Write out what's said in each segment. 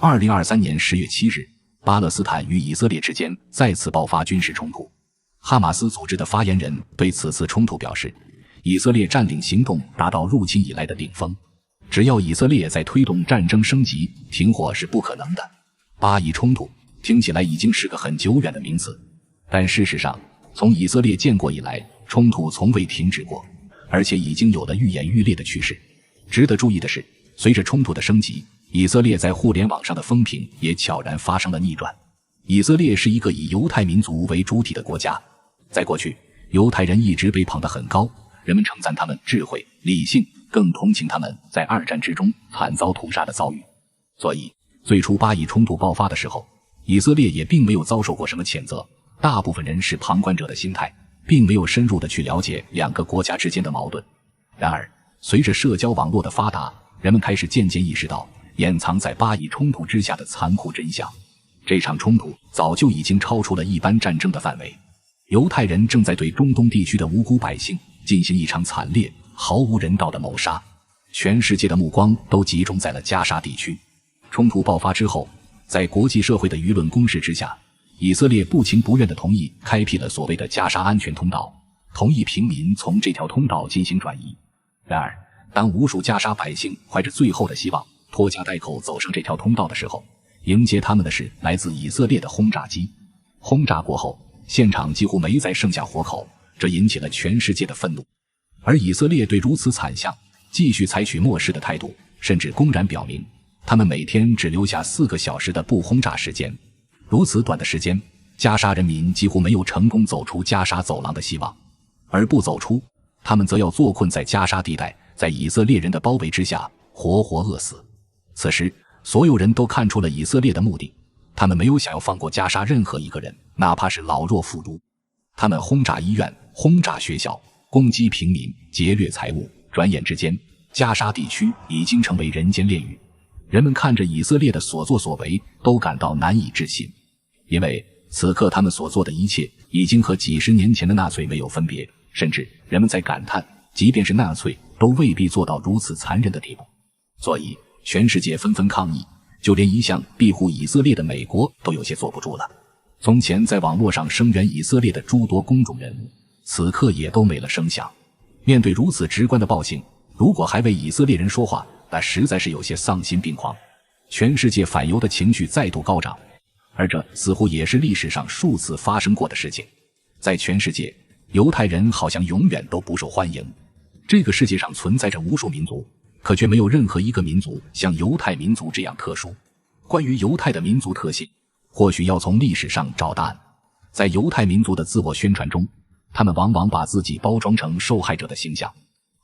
2023年10月7日，巴勒斯坦与以色列之间再次爆发军事冲突。哈马斯组织的发言人对此次冲突表示，以色列占领行动达到入侵以来的顶峰，只要以色列在推动战争升级，停火是不可能的。巴以冲突听起来已经是个很久远的名词，但事实上，从以色列建国以来，冲突从未停止过，而且已经有了愈演愈烈的趋势。值得注意的是，随着冲突的升级，以色列在互联网上的风评也悄然发生了逆转。以色列是一个以犹太民族为主体的国家，在过去，犹太人一直被捧得很高，人们称赞他们智慧、理性，更同情他们在二战之中惨遭屠杀的遭遇。所以，最初巴以冲突爆发的时候，以色列也并没有遭受过什么谴责，大部分人是旁观者的心态，并没有深入的去了解两个国家之间的矛盾。然而，随着社交网络的发达，人们开始渐渐意识到掩藏在巴以冲突之下的残酷真相。这场冲突早就已经超出了一般战争的范围，犹太人正在对中东地区的无辜百姓进行一场惨烈、毫无人道的谋杀。全世界的目光都集中在了加沙地区。冲突爆发之后，在国际社会的舆论攻势之下，以色列不情不愿地同意开辟了所谓的加沙安全通道，同意平民从这条通道进行转移。然而，当无数加沙百姓怀着最后的希望拖家带口走上这条通道的时候，迎接他们的是来自以色列的轰炸机。轰炸过后，现场几乎没再剩下活口，这引起了全世界的愤怒。而以色列对如此惨象继续采取漠视的态度，甚至公然表明他们每天只留下4个小时的不轰炸时间。如此短的时间，加沙人民几乎没有成功走出加沙走廊的希望，而不走出，他们则要坐困在加沙地带，在以色列人的包围之下活活饿死。此时，所有人都看出了以色列的目的，他们没有想要放过加沙任何一个人，哪怕是老弱妇孺。他们轰炸医院，轰炸学校，攻击平民，劫掠财物，转眼之间，加沙地区已经成为人间炼狱。人们看着以色列的所作所为，都感到难以置信，因为此刻他们所做的一切已经和几十年前的纳粹没有分别，甚至人们在感叹，即便是纳粹都未必做到如此残忍的地步。所以全世界纷纷抗议，就连一向庇护以色列的美国都有些坐不住了。从前在网络上声援以色列的诸多公众人物，此刻也都没了声响。面对如此直观的暴行，如果还为以色列人说话，那实在是有些丧心病狂。全世界反犹的情绪再度高涨，而这似乎也是历史上数次发生过的事情。在全世界，犹太人好像永远都不受欢迎。这个世界上存在着无数民族，可却没有任何一个民族像犹太民族这样特殊。关于犹太的民族特性，或许要从历史上找答案。在犹太民族的自我宣传中，他们往往把自己包装成受害者的形象，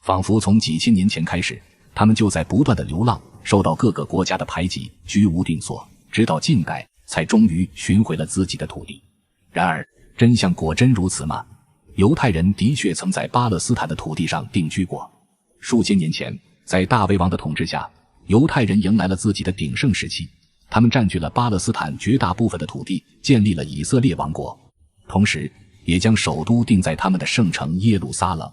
仿佛从几千年前开始，他们就在不断的流浪，受到各个国家的排挤，居无定所，直到近代才终于寻回了自己的土地。然而，真相果真如此吗？犹太人的确曾在巴勒斯坦的土地上定居过。数千年前，在大卫王的统治下，犹太人迎来了自己的鼎盛时期，他们占据了巴勒斯坦绝大部分的土地，建立了以色列王国，同时也将首都定在他们的圣城耶路撒冷。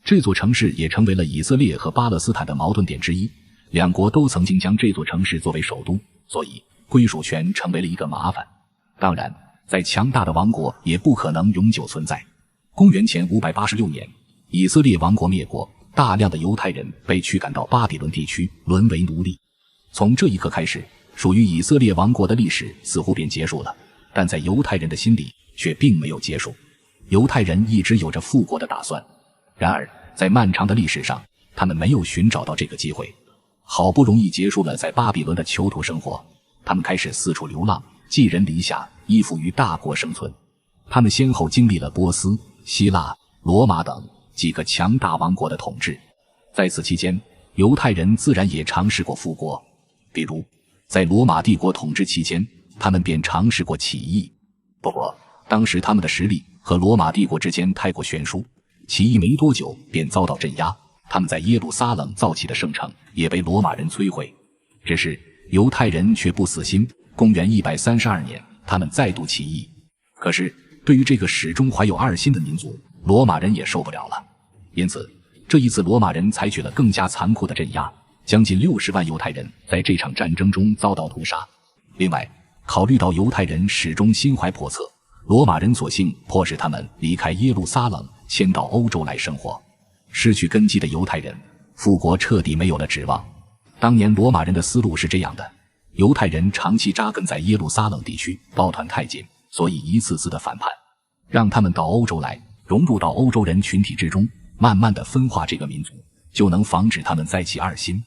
这座城市也成为了以色列和巴勒斯坦的矛盾点之一，两国都曾经将这座城市作为首都，所以归属权成为了一个麻烦。当然，再强大的王国也不可能永久存在。公元前586年，以色列王国灭国，大量的犹太人被驱赶到巴比伦地区，沦为奴隶。从这一刻开始，属于以色列王国的历史似乎便结束了，但在犹太人的心里却并没有结束。犹太人一直有着复国的打算，然而在漫长的历史上，他们没有寻找到这个机会。好不容易结束了在巴比伦的囚徒生活，他们开始四处流浪，寄人篱下，依附于大国生存。他们先后经历了波斯、希腊、罗马等几个强大王国的统治。在此期间，犹太人自然也尝试过复国，比如在罗马帝国统治期间，他们便尝试过起义。不过当时他们的实力和罗马帝国之间太过悬殊，起义没多久便遭到镇压，他们在耶路撒冷造起的圣城也被罗马人摧毁。只是犹太人却不死心，公元132年，他们再度起义。可是对于这个始终怀有二心的民族，罗马人也受不了了。因此这一次罗马人采取了更加残酷的镇压，将近60万犹太人在这场战争中遭到屠杀，另外，考虑到犹太人始终心怀叵测，罗马人索性迫使他们离开耶路撒冷，迁到欧洲来生活。失去根基的犹太人，复国彻底没有了指望。当年罗马人的思路是这样的：犹太人长期扎根在耶路撒冷地区，抱团太紧，所以一次次的反叛，让他们到欧洲来，融入到欧洲人群体之中，慢慢的分化这个民族，就能防止他们再起二心。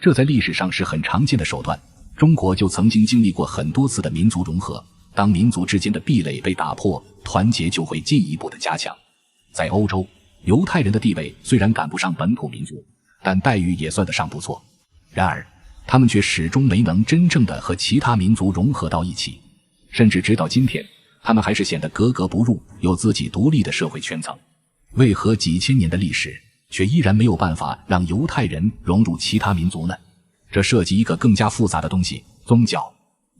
这在历史上是很常见的手段，中国就曾经经历过很多次的民族融合，当民族之间的壁垒被打破，团结就会进一步的加强。在欧洲，犹太人的地位虽然赶不上本土民族，但待遇也算得上不错。然而，他们却始终没能真正的和其他民族融合到一起，甚至直到今天，他们还是显得格格不入，有自己独立的社会圈层。为何几千年的历史却依然没有办法让犹太人融入其他民族呢？这涉及一个更加复杂的东西——宗教。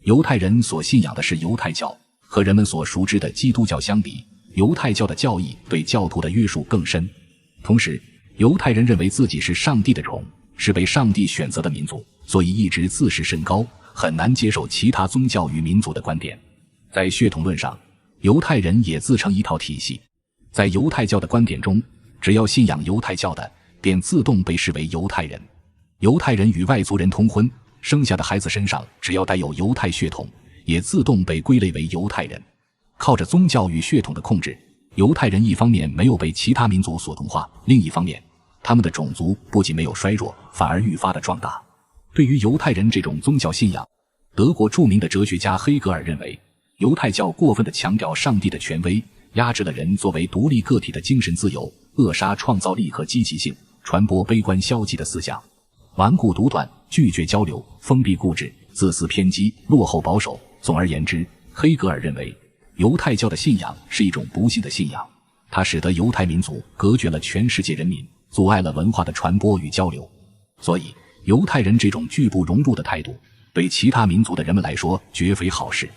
犹太人所信仰的是犹太教，和人们所熟知的基督教相比，犹太教的教义对教徒的约束更深。同时，犹太人认为自己是上帝的宠，是被上帝选择的民族，所以一直自视甚高，很难接受其他宗教与民族的观点。在血统论上，犹太人也自成一套体系。在犹太教的观点中，只要信仰犹太教的，便自动被视为犹太人。犹太人与外族人通婚，生下的孩子身上只要带有犹太血统，也自动被归类为犹太人。靠着宗教与血统的控制，犹太人一方面没有被其他民族所同化，另一方面，他们的种族不仅没有衰弱，反而愈发的壮大。对于犹太人这种宗教信仰，德国著名的哲学家黑格尔认为，犹太教过分地强调上帝的权威，压制了人作为独立个体的精神自由，扼杀创造力和积极性，传播悲观消极的思想，顽固独断，拒绝交流，封闭固执，自私偏激，落后保守。总而言之，黑格尔认为，犹太教的信仰是一种不幸的信仰，它使得犹太民族隔绝了全世界人民，阻碍了文化的传播与交流。所以，犹太人这种拒不融入的态度，对其他民族的人们来说绝非好事。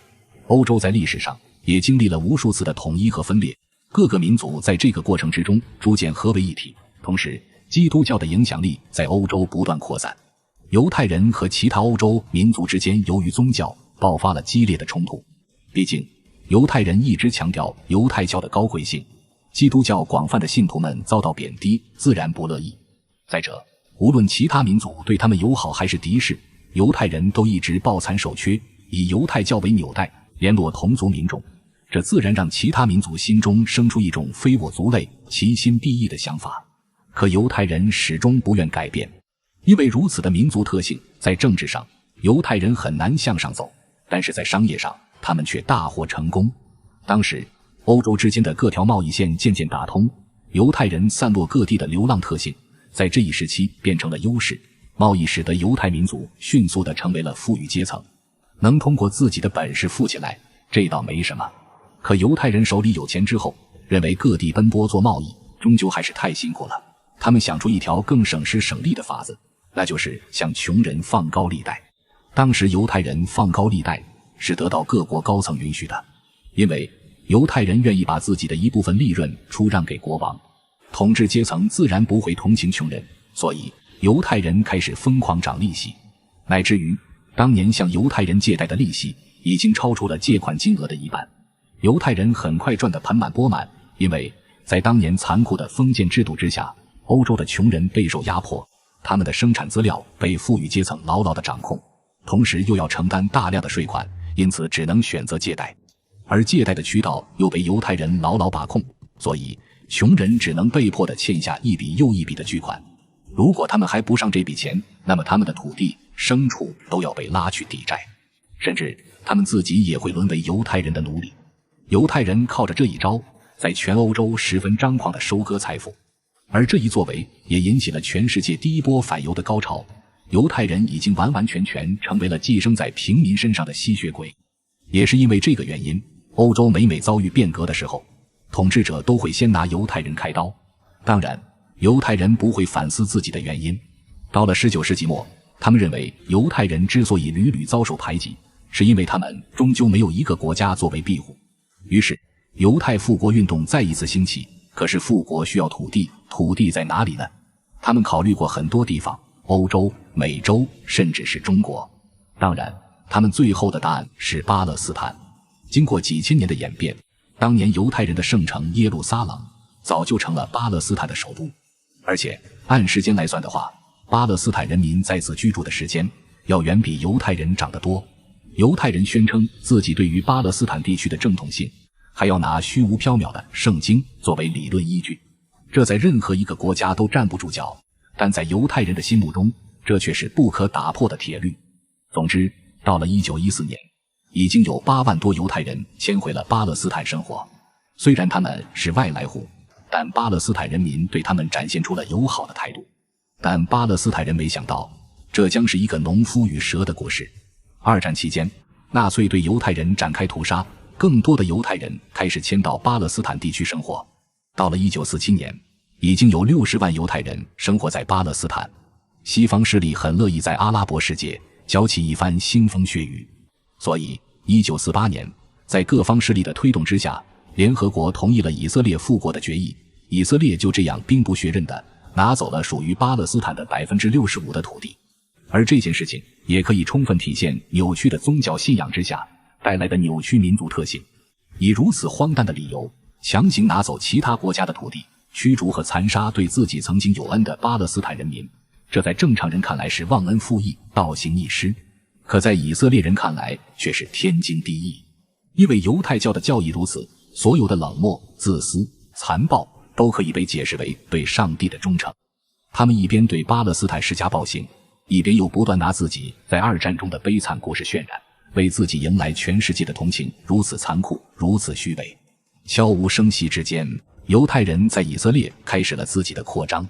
欧洲在历史上也经历了无数次的统一和分裂，各个民族在这个过程之中逐渐合为一体。同时，基督教的影响力在欧洲不断扩散，犹太人和其他欧洲民族之间由于宗教爆发了激烈的冲突。毕竟，犹太人一直强调犹太教的高贵性，基督教广泛的信徒们遭到贬低，自然不乐意。再者，无论其他民族对他们友好还是敌视，犹太人都一直抱残守缺，以犹太教为纽带，联络同族民众，这自然让其他民族心中生出一种非我族类，其心必异的想法。可犹太人始终不愿改变，因为如此的民族特性，在政治上，犹太人很难向上走，但是在商业上，他们却大获成功。当时，欧洲之间的各条贸易线渐渐打通，犹太人散落各地的流浪特性，在这一时期变成了优势，贸易使得犹太民族迅速地成为了富裕阶层，能通过自己的本事富起来，这倒没什么。可犹太人手里有钱之后，认为各地奔波做贸易，终究还是太辛苦了。他们想出一条更省时省力的法子，那就是向穷人放高利贷。当时犹太人放高利贷是得到各国高层允许的，因为犹太人愿意把自己的一部分利润出让给国王，统治阶层自然不会同情穷人，所以犹太人开始疯狂涨利息，乃至于当年向犹太人借贷的利息已经超出了借款金额的一半。犹太人很快赚得盆满钵满，因为在当年残酷的封建制度之下，欧洲的穷人备受压迫，他们的生产资料被富裕阶层牢牢地掌控，同时又要承担大量的税款，因此只能选择借贷，而借贷的渠道又被犹太人牢牢把控，所以穷人只能被迫地欠下一笔又一笔的巨款。如果他们还不上这笔钱，那么他们的土地、牲畜都要被拉去抵债，甚至他们自己也会沦为犹太人的奴隶。犹太人靠着这一招，在全欧洲十分张狂地收割财富，而这一作为也引起了全世界第一波反犹的高潮。犹太人已经完完全全成为了寄生在平民身上的吸血鬼。也是因为这个原因，欧洲每遭遇变革的时候，统治者都会先拿犹太人开刀。当然，犹太人不会反思自己的原因。到了19世纪末，他们认为犹太人之所以屡屡遭受排挤，是因为他们终究没有一个国家作为庇护。于是，犹太复国运动再一次兴起。可是复国需要土地，土地在哪里呢？他们考虑过很多地方，欧洲、美洲，甚至是中国。当然，他们最后的答案是巴勒斯坦。经过几千年的演变，当年犹太人的圣城耶路撒冷早就成了巴勒斯坦的首都，而且按时间来算的话，巴勒斯坦人民在此居住的时间要远比犹太人长得多。犹太人宣称自己对于巴勒斯坦地区的正统性，还要拿虚无缥缈的圣经作为理论依据，这在任何一个国家都站不住脚，但在犹太人的心目中，这却是不可打破的铁律。总之，到了1914年，已经有8万多犹太人迁回了巴勒斯坦生活。虽然他们是外来户，但巴勒斯坦人民对他们展现出了友好的态度。但巴勒斯坦人没想到，这将是一个农夫与蛇的故事。二战期间，纳粹对犹太人展开屠杀，更多的犹太人开始迁到巴勒斯坦地区生活。到了1947年，已经有60万犹太人生活在巴勒斯坦。西方势力很乐意在阿拉伯世界搅起一番腥风血雨，所以1948年，在各方势力的推动之下，联合国同意了以色列复国的决议。以色列就这样兵不血刃地拿走了属于巴勒斯坦的 65% 的土地。而这件事情也可以充分体现扭曲的宗教信仰之下带来的扭曲民族特性。以如此荒诞的理由，强行拿走其他国家的土地，驱逐和残杀对自己曾经有恩的巴勒斯坦人民，这在正常人看来是忘恩负义、倒行逆施，可在以色列人看来却是天经地义。因为犹太教的教义如此，所有的冷漠、自私、残暴都可以被解释为对上帝的忠诚。他们一边对巴勒斯坦施加暴行，一边又不断拿自己在二战中的悲惨故事渲染，为自己迎来全世界的同情。如此残酷，如此虚伪。悄无声息之间，犹太人在以色列开始了自己的扩张，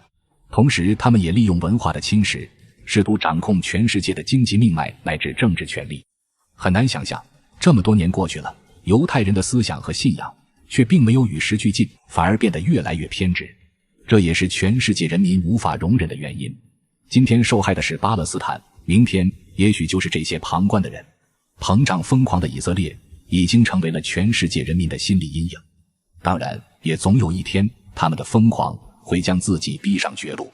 同时他们也利用文化的侵蚀，试图掌控全世界的经济命脉乃至政治权力。很难想象，这么多年过去了，犹太人的思想和信仰却并没有与时俱进，反而变得越来越偏执。这也是全世界人民无法容忍的原因。今天受害的是巴勒斯坦，明天也许就是这些旁观的人。膨胀疯狂的以色列已经成为了全世界人民的心理阴影。当然，也总有一天，他们的疯狂会将自己逼上绝路。